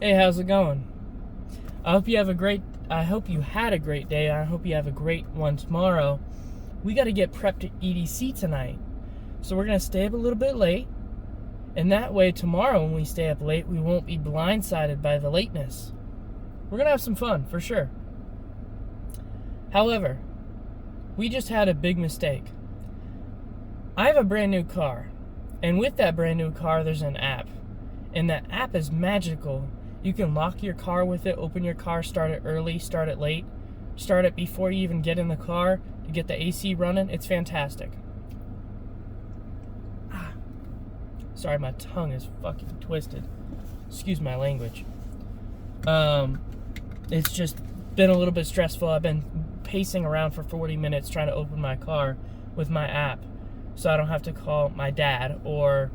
Hey, how's it going? I hope you had a great day. I hope you have a great one tomorrow. We got to get prepped to EDC tonight. So we're going to stay up a little bit late. And that way tomorrow when we stay up late, we won't be blindsided by the lateness. We're going to have some fun, for sure. However, we just had a big mistake. I have a brand new car. And with that brand new car, there's an app. And that app is magical. You can lock your car with it, open your car, start it early, start it late, start it before you even get in the car to get the AC running. It's fantastic. Sorry, my tongue is fucking twisted. Excuse my language. It's just been a little bit stressful. I've been pacing around for 40 minutes trying to open my car with my app so I don't have to call my dad or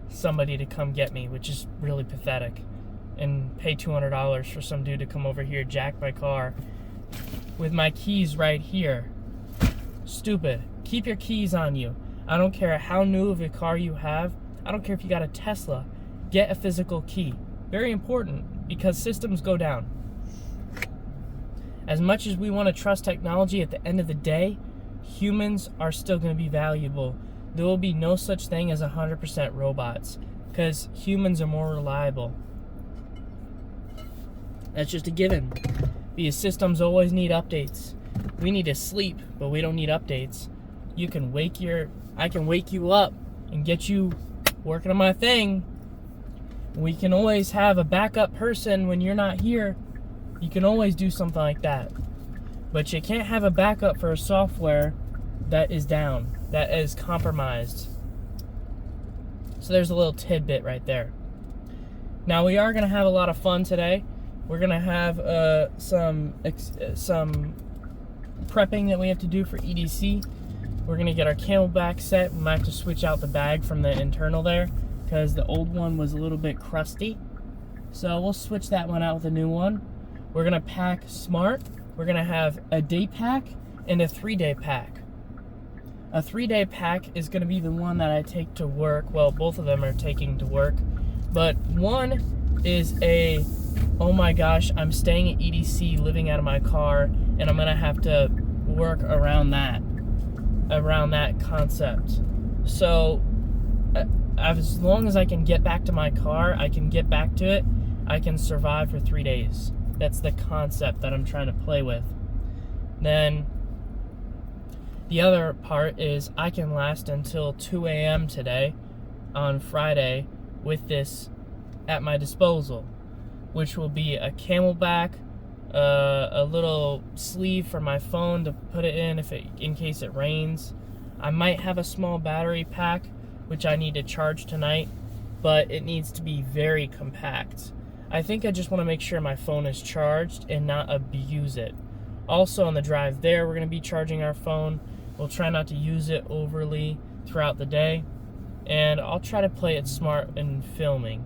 somebody to come get me, which is really pathetic, and pay $200 for some dude to come over here, jack my car with my keys right here. Stupid. Keep your keys on you. I don't care how new of a car you have. I don't care if you got a Tesla. Get a physical key. Very important, because systems go down. As much as we want to trust technology, at the end of the day, humans are still going to be valuable. There will be no such thing as 100% robots, because humans are more reliable. That's just a given. Because systems always need updates. We need to sleep, but we don't need updates. I can wake you up and get you working on my thing. We can always have a backup person when you're not here. You can always do something like that. But you can't have a backup for a software that is down, that is compromised. So there's a little tidbit right there. Now we are going to have a lot of fun today. We're going to have some prepping that we have to do for EDC. We're going to get our Camelback set. We might have to switch out the bag from the internal there because the old one was a little bit crusty. So we'll switch that one out with a new one. We're going to pack smart. We're going to have a day pack and a 3-day pack. A 3-day pack is going to be the one that I take to work. Well, both of them are taking to work. But one is oh my gosh, I'm staying at EDC, living out of my car, and I'm going to have to work around that concept. So as long as I can get back to my car, I can get back to it, I can survive for 3 days. That's the concept that I'm trying to play with. Then the other part is I can last until 2 a.m. today on Friday with this at my disposal, which will be a Camelback, a little sleeve for my phone to put it in case it rains. I might have a small battery pack, which I need to charge tonight, but it needs to be very compact. I think I just want to make sure my phone is charged and not abuse it. Also on the drive there, we're going to be charging our phone. We'll try not to use it overly throughout the day, and I'll try to play it smart in filming,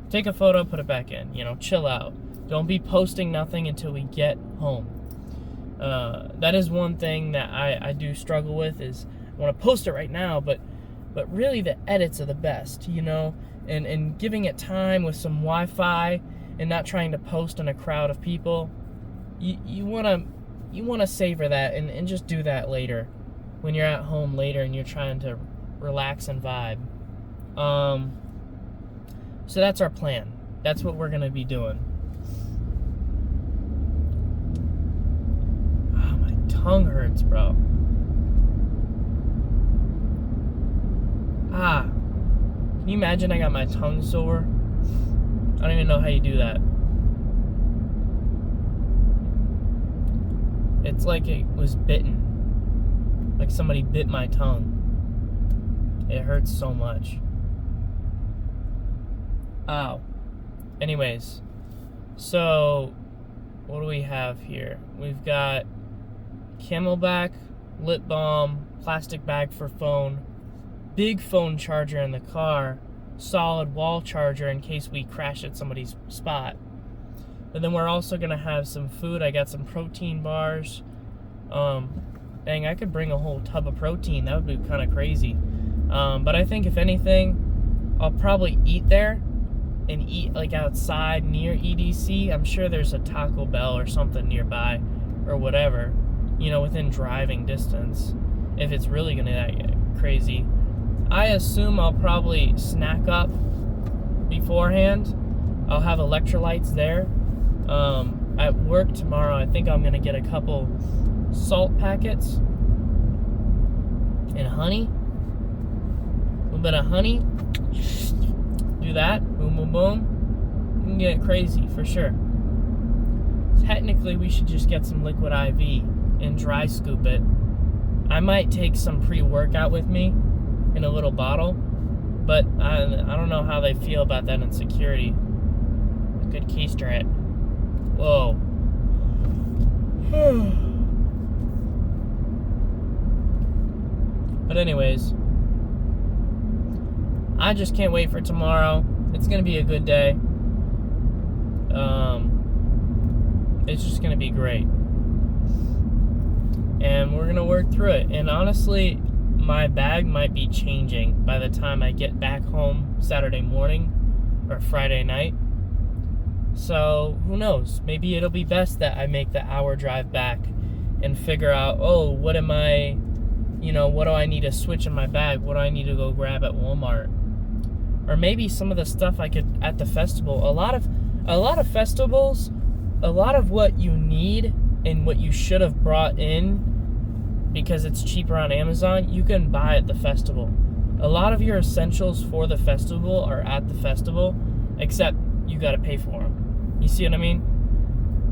Take a photo, put it back in, chill out. Don't be posting nothing until we get home. That is one thing that I do struggle with, is I want to post it right now, but really the edits are the best, and giving it time with some Wi-Fi and not trying to post in a crowd of people. You want to savor that and just do that later when you're at home later and you're trying to relax and vibe. So that's our plan. That's what we're going to be doing. Oh, my tongue hurts, bro. Can you imagine I got my tongue sore? I don't even know how you do that. It's like it was bitten. Like somebody bit my tongue. It hurts so much. Ow. Anyways, so what do we have here? We've got Camelback, lip balm, plastic bag for phone, big phone charger in the car, solid wall charger in case we crash at somebody's spot. But then we're also going to have some food. I got some protein bars. Dang, I could bring a whole tub of protein. That would be kind of crazy. But I think if anything, I'll probably eat there and eat like outside near EDC, I'm sure there's a Taco Bell or something nearby or whatever, within driving distance, if it's really gonna get crazy. I assume I'll probably snack up beforehand. I'll have electrolytes there. At work tomorrow, I think I'm gonna get a couple salt packets and honey. A little bit of honey. Do that. Boom, boom, boom. You can get crazy for sure. Technically, we should just get some liquid IV and dry scoop it. I might take some pre-workout with me in a little bottle, but I don't know how they feel about that in security. Good keystrap. Whoa. But anyways, I just can't wait for tomorrow. It's gonna be a good day. It's just gonna be great, and we're gonna work through it. And honestly, my bag might be changing by the time I get back home Saturday morning or Friday night. So who knows? Maybe it'll be best that I make the hour drive back and figure out, what do I need to switch in my bag? What do I need to go grab at Walmart? Or maybe some of the stuff I could at the festival. A lot of festivals, a lot of what you need and what you should have brought in because it's cheaper on Amazon, you can buy at the festival. A lot of your essentials for the festival are at the festival, except you got to pay for them. You see what I mean?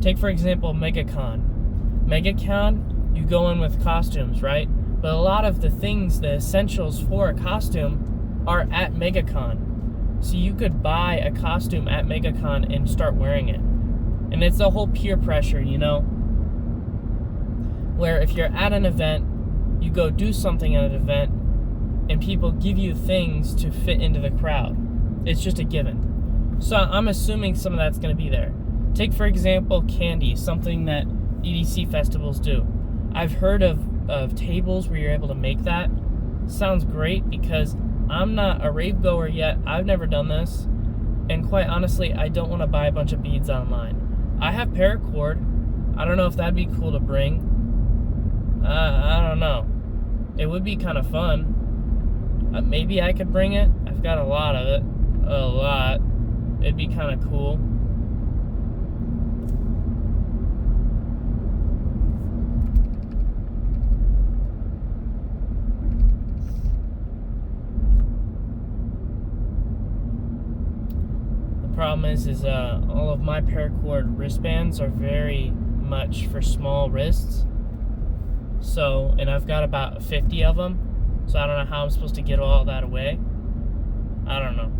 Take, for example, MegaCon. MegaCon, you go in with costumes, right? But a lot of the things, the essentials for a costume, are at MegaCon. So you could buy a costume at MegaCon and start wearing it. And it's a whole peer pressure, where if you're at an event, you go do something at an event, and people give you things to fit into the crowd. It's just a given. So I'm assuming some of that's going to be there. Take, for example, candy, something that EDC festivals do. I've heard of tables where you're able to make that. Sounds great because I'm not a rave goer yet. I've never done this. And quite honestly, I don't want to buy a bunch of beads online. I have paracord. I don't know if that'd be cool to bring. I don't know. It would be kind of fun. Maybe I could bring it. I've got a lot of it. A lot. It'd be kind of cool. The problem is all of my paracord wristbands are very much for small wrists. So, and I've got about 50 of them. So I don't know how I'm supposed to get all that away. I don't know.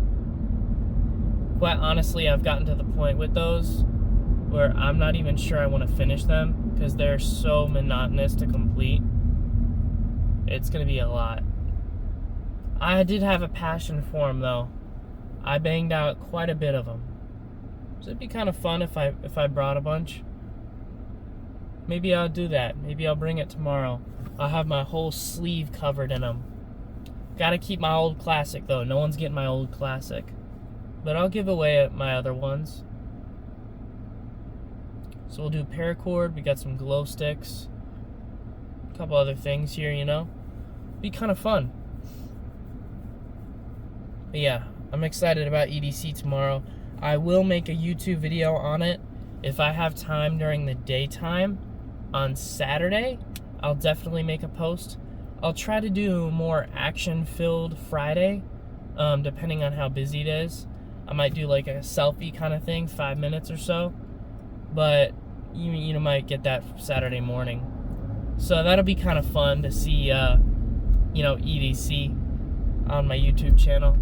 Quite honestly, I've gotten to the point with those where I'm not even sure I want to finish them because they're so monotonous to complete. It's going to be a lot. I did have a passion for them though. I banged out quite a bit of them. So it'd be kind of fun if I brought a bunch. Maybe I'll do that. Maybe I'll bring it tomorrow. I'll have my whole sleeve covered in them. Gotta keep my old classic though. No one's getting my old classic. But I'll give away my other ones. So we'll do paracord. We got some glow sticks. A couple other things here, Be kind of fun. But yeah, I'm excited about EDC tomorrow. I will make a YouTube video on it. If I have time during the daytime on Saturday, I'll definitely make a post. I'll try to do a more action-filled Friday, depending on how busy it is. I might do like a selfie kind of thing, 5 minutes or so. But you might get that Saturday morning. So that'll be kind of fun to see, EDC on my YouTube channel.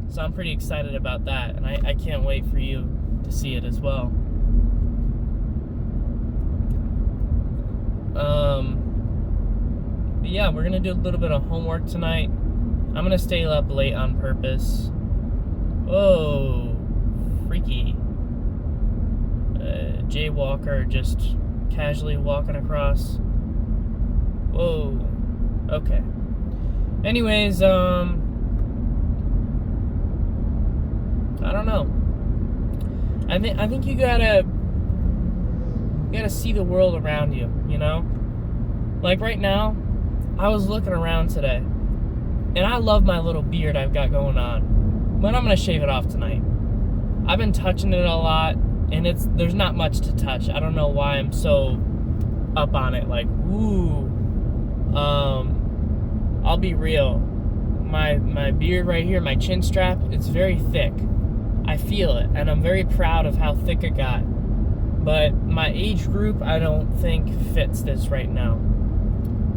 So I'm pretty excited about that, and I can't wait for you to see it as well. But yeah, we're gonna do a little bit of homework tonight. I'm gonna stay up late on purpose. Whoa, freaky. Jaywalker just casually walking across. Whoa. Okay. Anyways, I don't know. I think you gotta see the world around you, you know? Like right now, I was looking around today, and I love my little beard I've got going on, but I'm gonna shave it off tonight. I've been touching it a lot, and there's not much to touch. I don't know why I'm so up on it, like, ooh. I'll be real. My beard right here, my chin strap, it's very thick. I feel it, and I'm very proud of how thick it got. But my age group, I don't think fits this right now.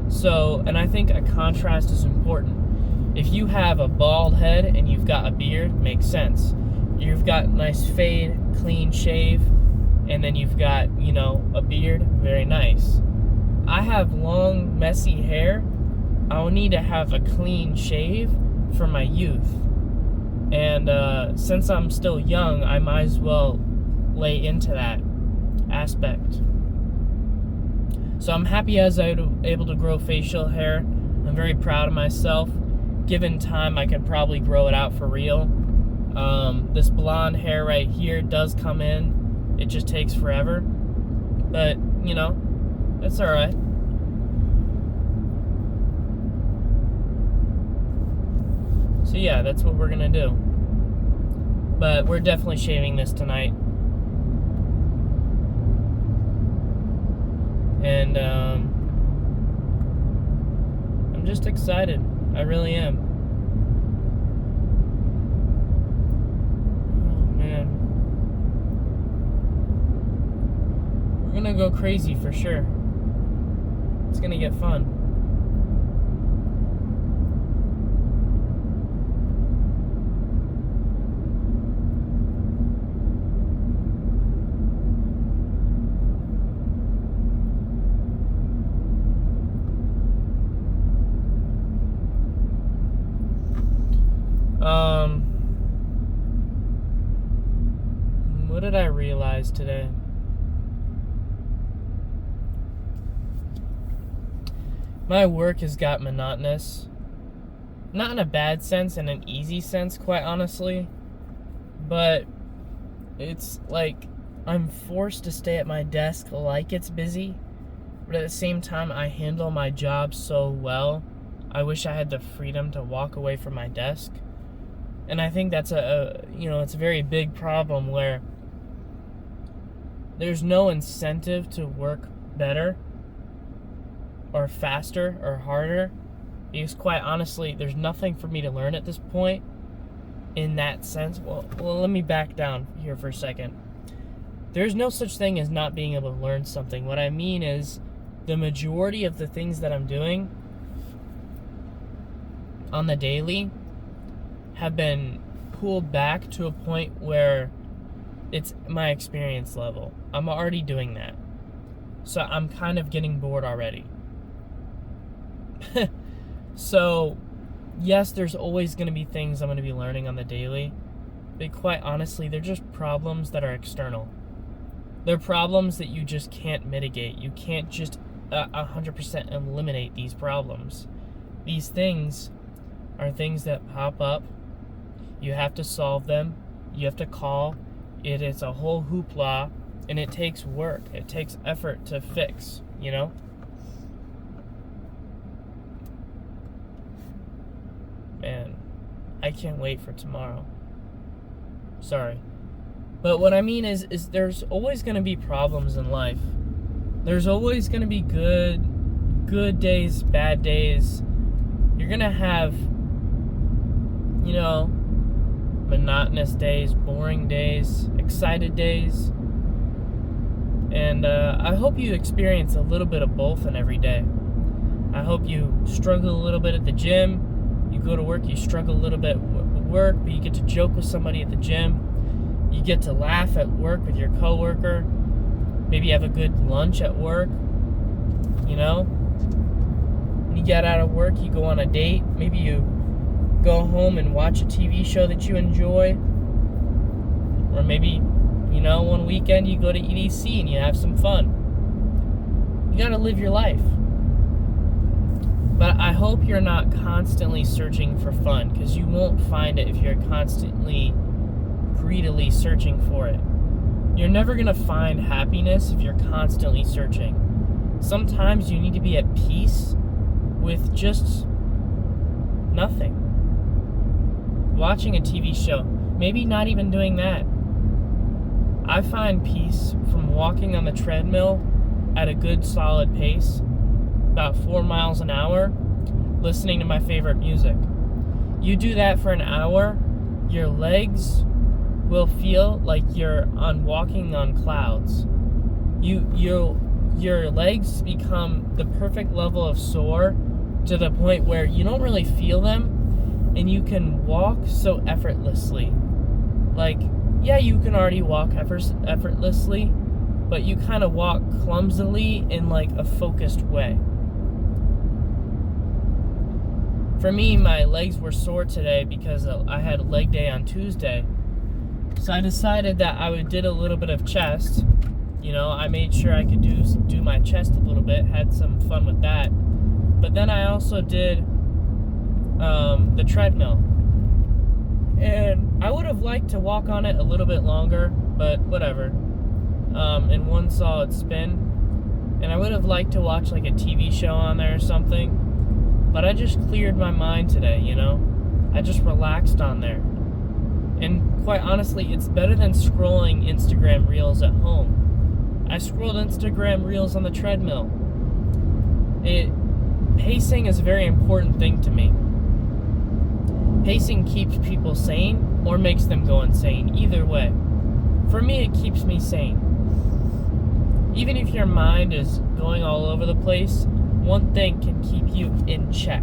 So, and I think a contrast is important. If you have a bald head and you've got a beard, makes sense. You've got nice fade, clean shave, and then you've got, you know, a beard, very nice. I have long, messy hair. I'll need to have a clean shave for my youth. And since I'm still young, I might as well lay into that aspect. So I'm happy as I'm able to grow facial hair. I'm very proud of myself. Given time, I can probably grow it out for real. This blonde hair right here does come in. It just takes forever. But, you know, that's alright. So yeah, that's what we're gonna do. But we're definitely shaving this tonight. And I'm just excited. I really am. Oh man. We're gonna go crazy for sure. It's gonna get fun. What did I realize today? My work has got monotonous. Not in a bad sense, in an easy sense, quite honestly. But it's like I'm forced to stay at my desk like it's busy. But at the same time, I handle my job so well. I wish I had the freedom to walk away from my desk. And I think that's it's a very big problem where there's no incentive to work better or faster or harder, because quite honestly, there's nothing for me to learn at this point in that sense. Well, let me back down here for a second. There's no such thing as not being able to learn something. What I mean is the majority of the things that I'm doing on the daily have been pulled back to a point where it's my experience level. I'm already doing that. So I'm kind of getting bored already. So, yes, there's always going to be things I'm going to be learning on the daily. But quite honestly, they're just problems that are external. They're problems that you just can't mitigate. You can't just 100% eliminate these problems. These things are things that pop up. You have to solve them. You have to call. It is a whole hoopla, and it takes work. It takes effort to fix, you know? Man, I can't wait for tomorrow. Sorry. But what I mean is there's always going to be problems in life. There's always going to be good days, bad days. You're going to have, you know, monotonous days, boring days, excited days. And I hope you experience a little bit of both in every day. I hope you struggle a little bit at the gym. You go to work, you struggle a little bit at work, but you get to joke with somebody at the gym. You get to laugh at work with your coworker. Maybe you have a good lunch at work. You know? When you get out of work, you go on a date. Maybe you go home and watch a TV show that you enjoy. Or maybe, you know, one weekend you go to EDC and you have some fun. You gotta live your life. But I hope you're not constantly searching for fun, because you won't find it if you're constantly greedily searching for it. You're never going to find happiness if you're constantly searching. Sometimes you need to be at peace with just nothing. Watching a TV show, maybe not even doing that. I find peace from walking on the treadmill at a good solid pace, about 4 miles an hour, listening to my favorite music. You do that for an hour, your legs will feel like you're walking on clouds. Your legs become the perfect level of sore to the point where you don't really feel them, and you can walk so effortlessly. Like, yeah, you can already walk effortlessly, but you kind of walk clumsily in like a focused way. For me, my legs were sore today because I had a leg day on Tuesday. So I decided that I did a little bit of chest. You know, I made sure I could do my chest a little bit, had some fun with that. But then I also did the treadmill. And I would have liked to walk on it a little bit longer, but whatever. In one solid spin. And I would have liked to watch like a TV show on there or something. But I just cleared my mind today, you know? I just relaxed on there. And quite honestly, it's better than scrolling Instagram Reels at home. I scrolled Instagram Reels on the treadmill. Pacing is a very important thing to me. Pacing keeps people sane or makes them go insane. Either way. For me, it keeps me sane. Even if your mind is going all over the place, one thing can keep you in check,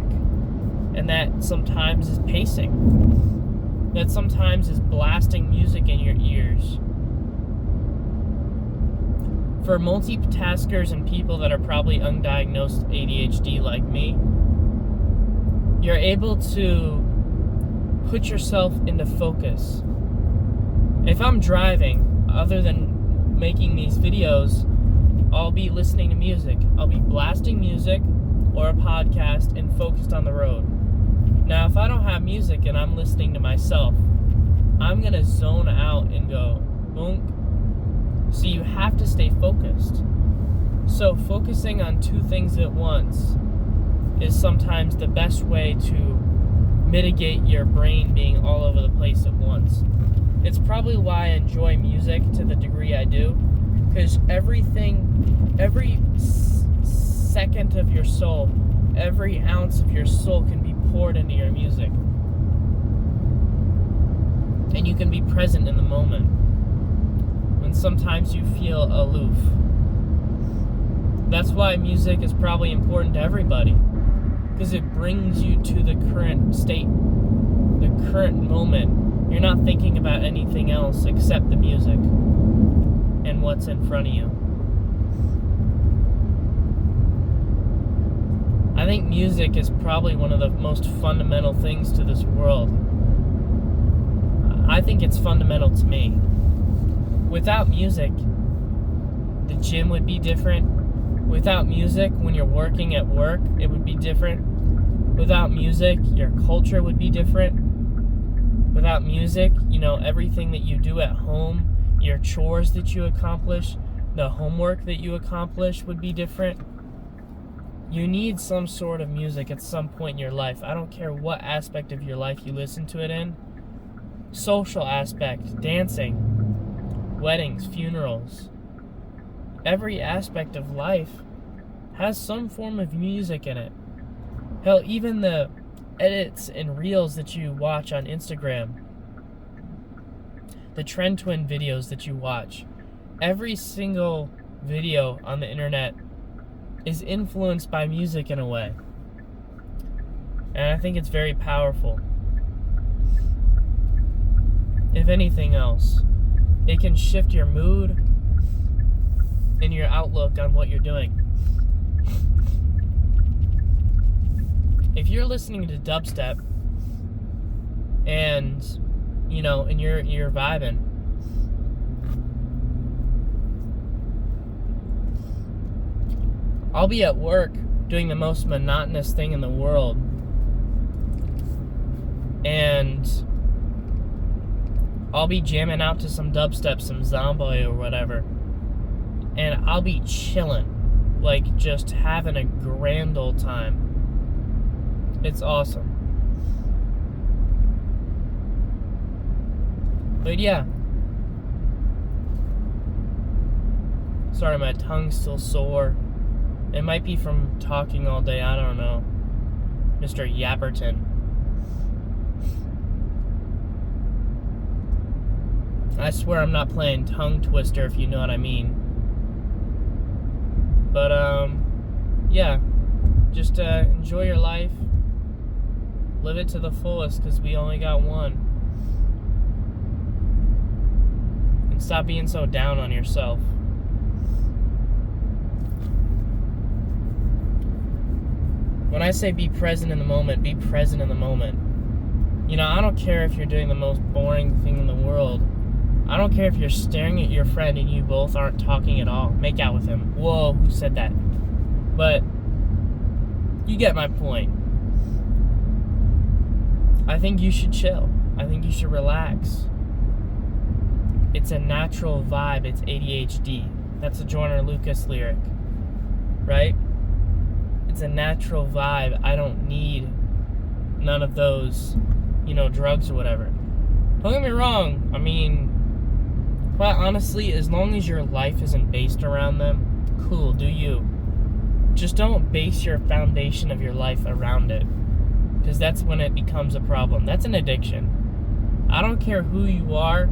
and that sometimes is pacing. That sometimes is blasting music in your ears. For multitaskers and people that are probably undiagnosed ADHD like me, you're able to put yourself into focus. If I'm driving, other than making these videos, I'll be listening to music. I'll be blasting music or a podcast and focused on the road. Now, if I don't have music and I'm listening to myself, I'm going to zone out and go, boonk. So you have to stay focused. So focusing on two things at once is sometimes the best way to mitigate your brain being all over the place at once. It's probably why I enjoy music to the degree I do. Because every second of your soul, every ounce of your soul can be poured into your music. And you can be present in the moment. When sometimes you feel aloof. That's why music is probably important to everybody. Because it brings you to the current state, the current moment. You're not thinking about anything else except the music and what's in front of you. I think music is probably one of the most fundamental things to this world. I think it's fundamental to me. Without music, the gym would be different. Without music, when you're working at work, it would be different. Without music, your culture would be different. Without music, you know, everything that you do at home, your chores that you accomplish, the homework that you accomplish would be different. You need some sort of music at some point in your life. I don't care what aspect of your life you listen to it in. Social aspect, dancing, weddings, funerals. Every aspect of life has some form of music in it. Hell, even the edits and reels that you watch on Instagram, the Trend Twin videos that you watch, every single video on the internet is influenced by music in a way. And I think it's very powerful. If anything else, it can shift your mood and your outlook on what you're doing. If you're listening to dubstep and, you know, and you're vibing, I'll be at work doing the most monotonous thing in the world, and I'll be jamming out to some dubstep, some zombie or whatever, and I'll be chilling, like just having a grand old time. It's awesome. But yeah. Sorry, my tongue's still sore. It might be from talking all day, I don't know. Mr. Yapperton. I swear I'm not playing tongue twister, if you know what I mean. But, yeah. Just enjoy your life. Live it to the fullest, because we only got one. And stop being so down on yourself. When I say be present in the moment, be present in the moment. You know, I don't care if you're doing the most boring thing in the world. I don't care if you're staring at your friend and you both aren't talking at all. Make out with him. Whoa, who said that? But you get my point. I think you should chill. I think you should relax. It's a natural vibe. It's ADHD. That's a Joyner Lucas lyric. Right? It's a natural vibe. I don't need none of those, drugs or whatever. Don't get me wrong. I mean, quite honestly, as long as your life isn't based around them, cool, do you. Just don't base your foundation of your life around it, because that's when it becomes a problem. That's an addiction. I don't care who you are.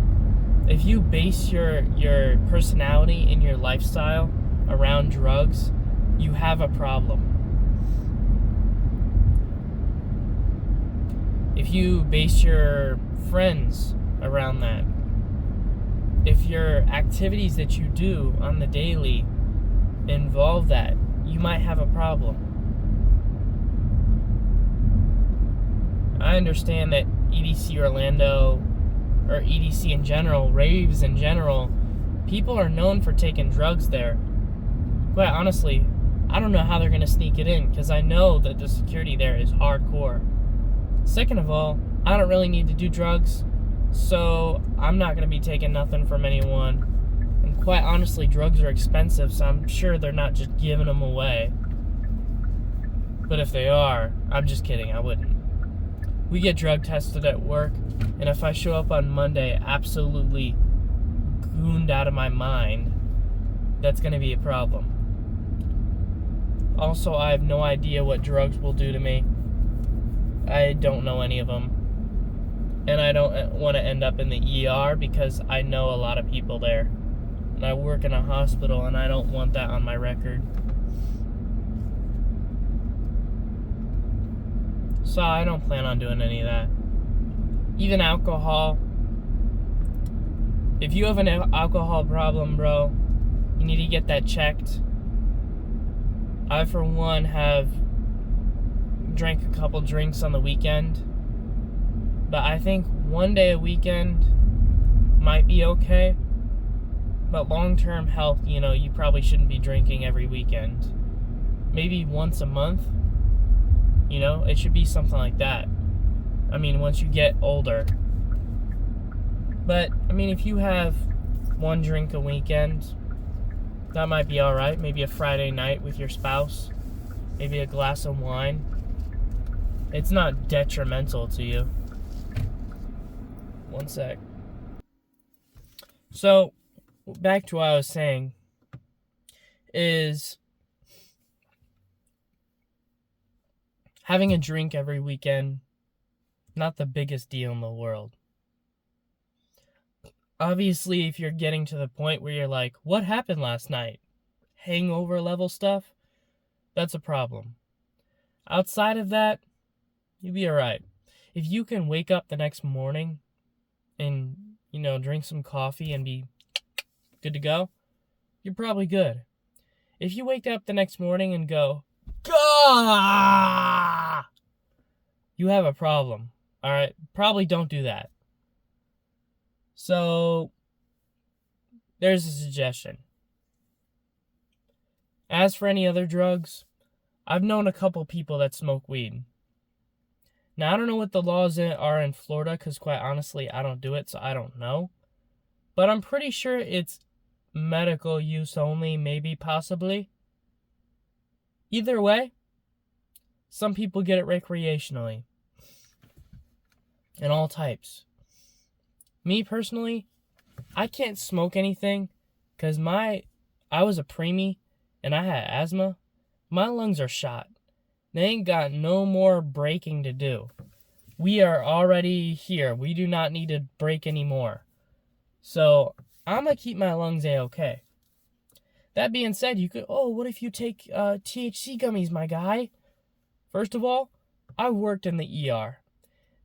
If you base your personality and your lifestyle around drugs, you have a problem. If you base your friends around that, if your activities that you do on the daily involve that, you might have a problem. I understand that EDC Orlando, or EDC in general, raves in general, people are known for taking drugs there. Quite honestly, I don't know how they're going to sneak it in, because I know that the security there is hardcore. Second of all, I don't really need to do drugs, so I'm not going to be taking nothing from anyone. And quite honestly, drugs are expensive, so I'm sure they're not just giving them away. But if they are, I'm just kidding, I wouldn't. We get drug tested at work, and if I show up on Monday absolutely gooned out of my mind, that's going to be a problem. Also, I have no idea what drugs will do to me. I don't know any of them. And I don't want to end up in the ER because I know a lot of people there. And I work in a hospital, and I don't want that on my record. So I don't plan on doing any of that. Even alcohol. If you have an alcohol problem, bro, you need to get that checked. I, for one, have drank a couple drinks on the weekend. But I think one day a weekend might be okay. But long-term health, you probably shouldn't be drinking every weekend. Maybe once a month. It should be something like that. I mean, once you get older. But, I mean, if you have one drink a weekend, that might be alright. Maybe a Friday night with your spouse. Maybe a glass of wine. It's not detrimental to you. One sec. So, back to what I was saying is having a drink every weekend, not the biggest deal in the world. Obviously, if you're getting to the point where you're like, what happened last night? Hangover level stuff? That's a problem. Outside of that, you'll be alright. If you can wake up the next morning and, drink some coffee and be good to go, you're probably good. If you wake up the next morning and go, Gah! You have a problem. Alright? Probably don't do that. So, there's a suggestion. As for any other drugs, I've known a couple people that smoke weed. Now, I don't know what the laws are in Florida because, quite honestly, I don't do it, so I don't know. But I'm pretty sure it's medical use only, maybe, possibly. Either way, some people get it recreationally. And all types. Me, personally, I can't smoke anything because I was a preemie and I had asthma. My lungs are shot. They ain't got no more braking to do. We are already here. We do not need to brake anymore. So, I'm going to keep my lungs A-okay. That being said, you could, what if you take THC gummies, my guy? First of all, I worked in the ER.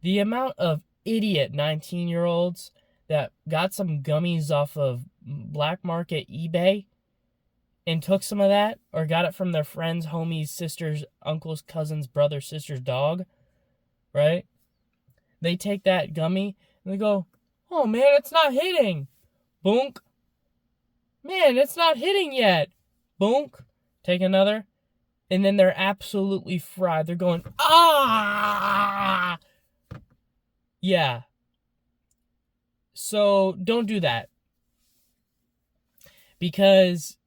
The amount of idiot 19-year-olds that got some gummies off of black market eBay and took some of that, or got it from their friends, homies, sisters, uncles, cousins, brother, sister's dog, right? They take that gummy and they go, oh man, it's not hitting. Boonk. Man, it's not hitting yet. Boonk. Take another. And then they're absolutely fried. They're going, ah! Yeah. So don't do that. Because,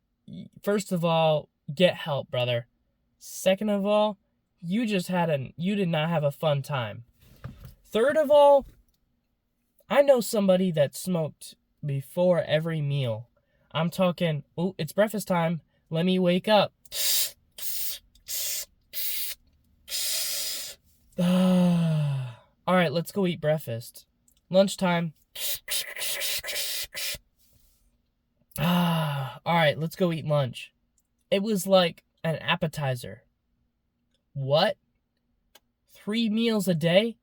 first of all, get help, brother. Second of all, you did not have a fun time. Third of all, I know somebody that smoked before every meal. I'm talking, it's breakfast time. Let me wake up. All right, let's go eat breakfast. Lunchtime. All right, let's go eat lunch. It was like an appetizer. What? 3 meals a day?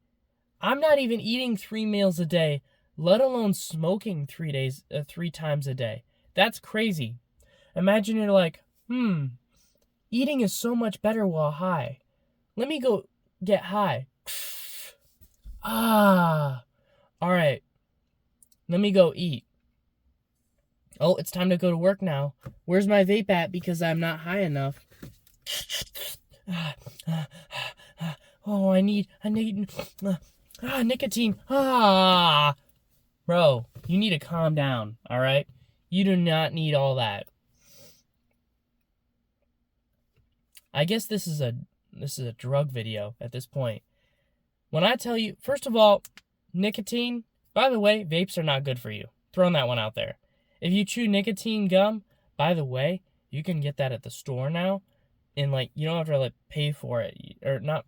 I'm not even eating 3 meals a day, let alone smoking 3 times a day. That's crazy. Imagine you're like, eating is so much better while high. Let me go get high. All right. Let me go eat. Oh, it's time to go to work now. Where's my vape at? Because I'm not high enough. Oh, I need nicotine. Bro, you need to calm down, all right? You do not need all that. I guess this is a drug video at this point. When I tell you, first of all, nicotine, by the way, vapes are not good for you. Throwing that one out there. If you chew nicotine gum, by the way, you can get that at the store now. And you don't have to pay for it or not.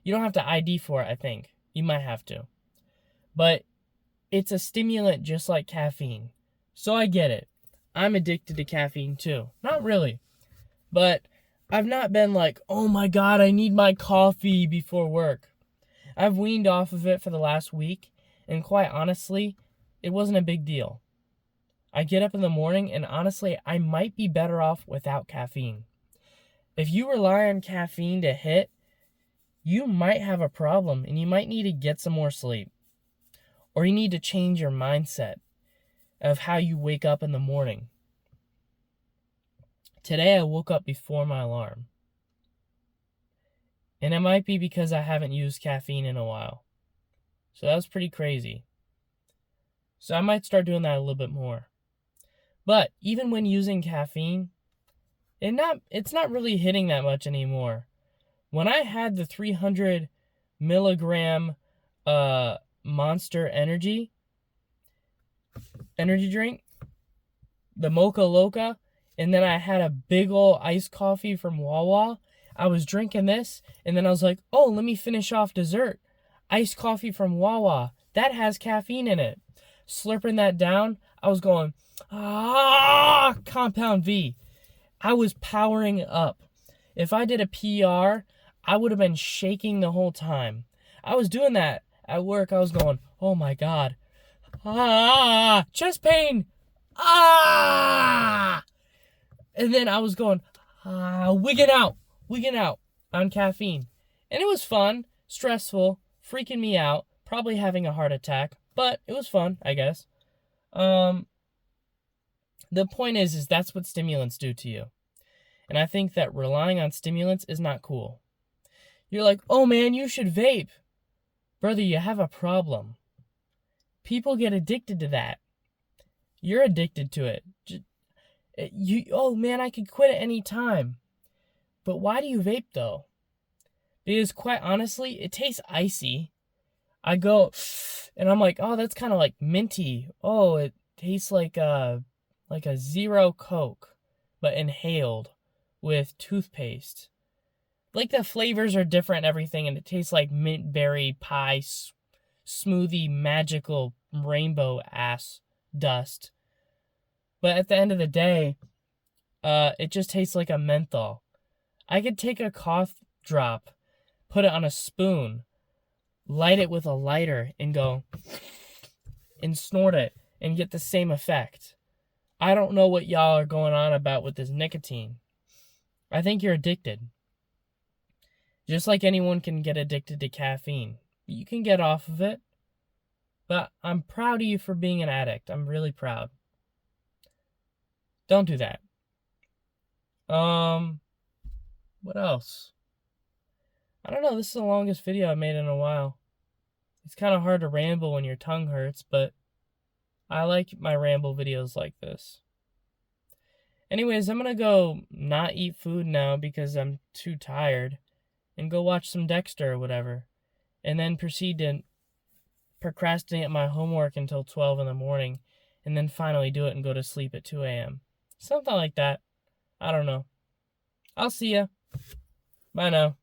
You don't have to ID for it, I think. You might have to. But it's a stimulant just like caffeine. So I get it. I'm addicted to caffeine too. Not really. But I've not been like, oh my God, I need my coffee before work. I've weaned off of it for the last week. And quite honestly, it wasn't a big deal. I get up in the morning and honestly, I might be better off without caffeine. If you rely on caffeine to hit, you might have a problem and you might need to get some more sleep. Or you need to change your mindset of how you wake up in the morning. Today I woke up before my alarm. And it might be because I haven't used caffeine in a while. So that was pretty crazy. So I might start doing that a little bit more. But even when using caffeine, it's not really hitting that much anymore. When I had the 300 milligram Monster energy drink, the Mocha Loca, and then I had a big ol' iced coffee from Wawa, I was drinking this, and then I was like, oh, let me finish off dessert. Iced coffee from Wawa, that has caffeine in it. Slurping that down, I was going, compound V. I was powering up. If I did a PR, I would have been shaking the whole time. I was doing that at work. I was going, oh my God. Chest pain. And then I was going, wigging out on caffeine. And it was fun, stressful, freaking me out, probably having a heart attack, but it was fun, I guess. The point is that's what stimulants do to you. And I think that relying on stimulants is not cool. You're like, oh man, you should vape. Brother, you have a problem. People get addicted to that. You're addicted to it. Oh man, I could quit at any time. But why do you vape though? Because quite honestly, it tastes icy. I go and I'm like, oh, that's kind of like minty. Oh, it tastes like a zero Coke, but inhaled with toothpaste. Like the flavors are different and everything, and it tastes like mint berry pie smoothie magical rainbow ass dust. But at the end of the day, it just tastes like a menthol. I could take a cough drop, put it on a spoon, light it with a lighter, and go and snort it and get the same effect. I don't know what y'all are going on about with this nicotine. I think you're addicted. Just like anyone can get addicted to caffeine. You can get off of it. But I'm proud of you for being an addict. I'm really proud. Don't do that. What else? I don't know. This is the longest video I made in a while. It's kind of hard to ramble when your tongue hurts, but I like my ramble videos like this. Anyways, I'm gonna go not eat food now because I'm too tired and go watch some Dexter or whatever, and then proceed to procrastinate my homework until 12 in the morning, and then finally do it and go to sleep at 2 a.m. Something like that. I don't know. I'll see ya. Bye now.